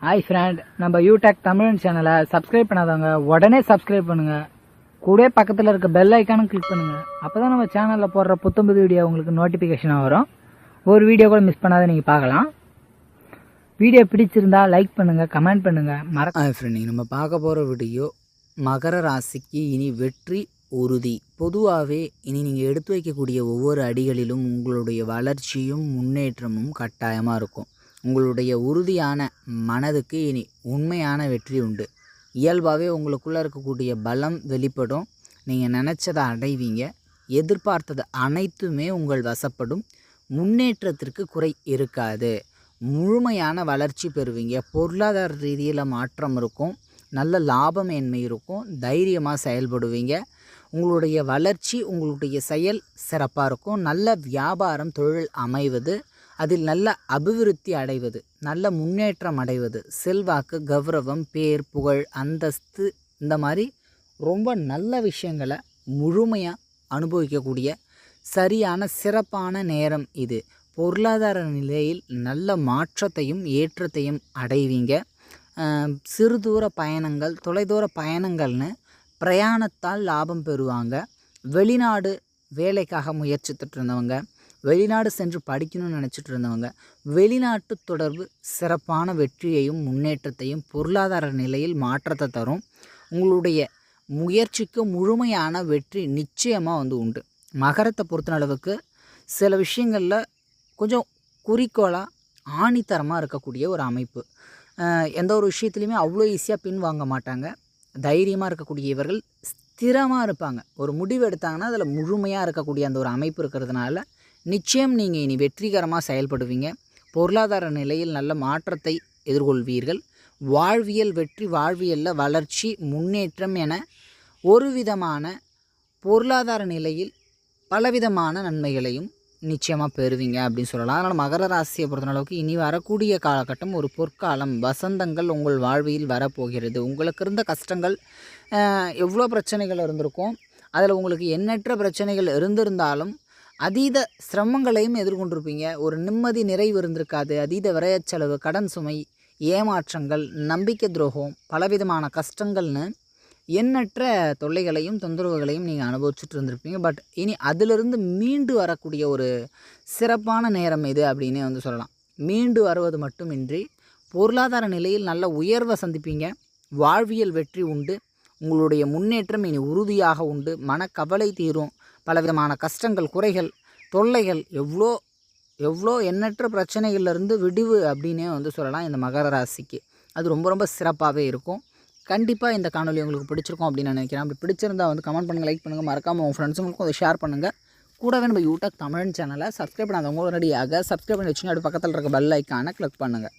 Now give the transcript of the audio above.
Hi friend, நம்ம யூடெக் தமிழ் சேனலை subscribe பண்ணாதவங்க உடனே சப்ஸ்கிரைப் பண்ணுங்கள். கூட பக்கத்தில் இருக்க பெல் ஐக்கானும் கிளிக் பண்ணுங்கள். அப்போ தான் நம்ம சேனலில் போடுற புத்தம்புது வீடியோ உங்களுக்கு நோட்டிஃபிகேஷனாக வரும். ஒரு வீடியோ கூட மிஸ் பண்ணாத நீங்கள் பார்க்கலாம். வீடியோ பிடிச்சிருந்தா லைக் பண்ணுங்கள், கமெண்ட் பண்ணுங்கள். ஹாய் ஃப்ரெண்ட், நம்ம பார்க்க போகிற வீடியோ மகர ராசிக்கு இனி வெற்றி உறுதி. பொதுவாகவே இனி நீங்கள் எடுத்து வைக்கக்கூடிய ஒவ்வொரு அடிகளிலும் உங்களுடைய வளர்ச்சியும் முன்னேற்றமும் கட்டாயமாக இருக்கும். உங்களுடைய உறுதியான மனதுக்கு இனி உண்மையான வெற்றி உண்டு. இயல்பாகவே உங்களுக்குள்ளே இருக்கக்கூடிய பலம் வெளிப்படும். நீங்கள் நினச்சதை அடைவீங்க. எதிர்பார்த்தது அனைத்துமே உங்கள் வசப்படும். முன்னேற்றத்திற்கு குறை இருக்காது. முழுமையான வளர்ச்சி பெறுவீங்க. பொருளாதார ரீதியில் மாற்றம் இருக்கும். நல்ல லாபமேன்மை இருக்கும். தைரியமாக செயல்படுவீங்க. உங்களுடைய வளர்ச்சி, உங்களுடைய செயல் சிறப்பாக இருக்கும். நல்ல வியாபாரம், தொழில் அமைவது, அதில் நல்ல அபிவிருத்தி அடைவது, நல்ல முன்னேற்றம் அடைவது, செல்வாக்கு, கௌரவம், பேர், புகழ், அந்தஸ்து, இந்த மாதிரி ரொம்ப நல்ல விஷயங்களை முழுமையாக அனுபவிக்கக்கூடிய சரியான சிறப்பான நேரம் இது. பொருளாதார நிலையில் நல்ல மாற்றத்தையும் ஏற்றத்தையும் அடைவீங்க. சிறு தூர பயணங்கள், தொலைதூர பயணங்கள்னு பிரயாணத்தால் லாபம் பெறுவாங்க. வெளிநாடு வேலைக்காக முயற்சித்துட்டு இருந்தவங்க, வெளிநாடு சென்று படிக்கணும்னு நினச்சிட்டு இருந்தவங்க, வெளிநாட்டு தொடர்பு சிறப்பான வெற்றியையும் முன்னேற்றத்தையும் பொருளாதார நிலையில் மாற்றத்தை தரும். உங்களுடைய முயற்சிக்கு முழுமையான வெற்றி நிச்சயமாக உண்டு. மகரத்தை பொறுத்தளவுக்கு சில விஷயங்களில் கொஞ்சம் குறிக்கோளாக ஆணித்தரமாக இருக்கக்கூடிய ஒரு அமைப்பு. எந்த ஒரு விஷயத்துலையுமே அவ்வளோ ஈஸியாக பின்வாங்க மாட்டாங்க. தைரியமாக இருக்கக்கூடிய இவர்கள் ஸ்திரமாக இருப்பாங்க. ஒரு முடிவு எடுத்தாங்கன்னா அதில் முழுமையாக இருக்கக்கூடிய அந்த ஒரு அமைப்பு இருக்கிறதுனால நிச்சயம் நீங்கள் இனி வெற்றிகரமாக செயல்படுவீங்க. பொருளாதார நிலையில் நல்ல மாற்றத்தை எதிர்கொள்வீர்கள். வாழ்வியல் வெற்றி, வாழ்வியலில் வளர்ச்சி, முன்னேற்றம் என ஒரு விதமான பொருளாதார நிலையில் பலவிதமான நன்மைகளையும் நிச்சயமாக பெறுவீங்க அப்படின்னு சொல்லலாம். அதனால் மகர ராசியை பொறுத்தளவுக்கு இனி வரக்கூடிய காலகட்டம் ஒரு பொற்காலம். வசந்தங்கள் உங்கள் வாழ்வியில் வரப்போகிறது. உங்களுக்கு இருந்த கஷ்டங்கள், எவ்வளோ பிரச்சனைகள் இருந்திருக்கும், அதில் உங்களுக்கு எண்ணற்ற பிரச்சனைகள் இருந்திருந்தாலும் அதீத சிரமங்களையும் எதிர்கொண்டிருப்பீங்க. ஒரு நிம்மதி நிறைவு இருந்திருக்காது. அதீத விரயச்செலவு, கடன் சுமை, ஏமாற்றங்கள், நம்பிக்கை துரோகம், பலவிதமான கஷ்டங்கள்னு எண்ணற்ற தொல்லைகளையும் தொந்தரவுகளையும் நீங்கள் அனுபவிச்சுட்டு இருந்திருப்பீங்க. பட் இனி அதிலிருந்து மீண்டு வரக்கூடிய ஒரு சிறப்பான நேரம் இது அப்படின்னு சொல்லலாம். மீண்டு வருவது மட்டுமின்றி பொருளாதார நிலையில் நல்ல உயர்வை சந்திப்பீங்க. வாழ்வியல் வெற்றி உண்டு. உங்களுடைய முன்னேற்றம் இனி உறுதியாக உண்டு. மனக்கவலை தீரும். பலவிதமான கஷ்டங்கள், குறைகள், தொல்லைகள், எவ்வளோ எண்ணற்ற பிரச்சனைகள்லேருந்து விடிவு அப்படின்னே சொல்லலாம் இந்த மகர ராசிக்கு. அது ரொம்ப ரொம்ப சிறப்பாகவே இருக்கும். கண்டிப்பாக இந்த காணொலி உங்களுக்கு பிடிச்சிருக்கும் அப்படின்னு நான் நினைக்கிறேன். அப்படி பிடிச்சிருந்தா கமெண்ட் பண்ணுங்கள், லைக் பண்ணுங்கள், மறக்காமல் உங்கள் ஃப்ரெண்ட்ஸுங்களுக்கும் அதை ஷேர் பண்ணுங்கள். கூடவே நம்ம யூடியூப் தமிழ் சேனலை சப்ஸ்கிரைப் பண்ணாதவங்க உடனடியாக சப்ஸ்கிரைப் பண்ணி வச்சுங்க. அப்படி பக்கத்தில் இருக்க பெல் ஐக்கானை கிளிக் பண்ணுங்கள்.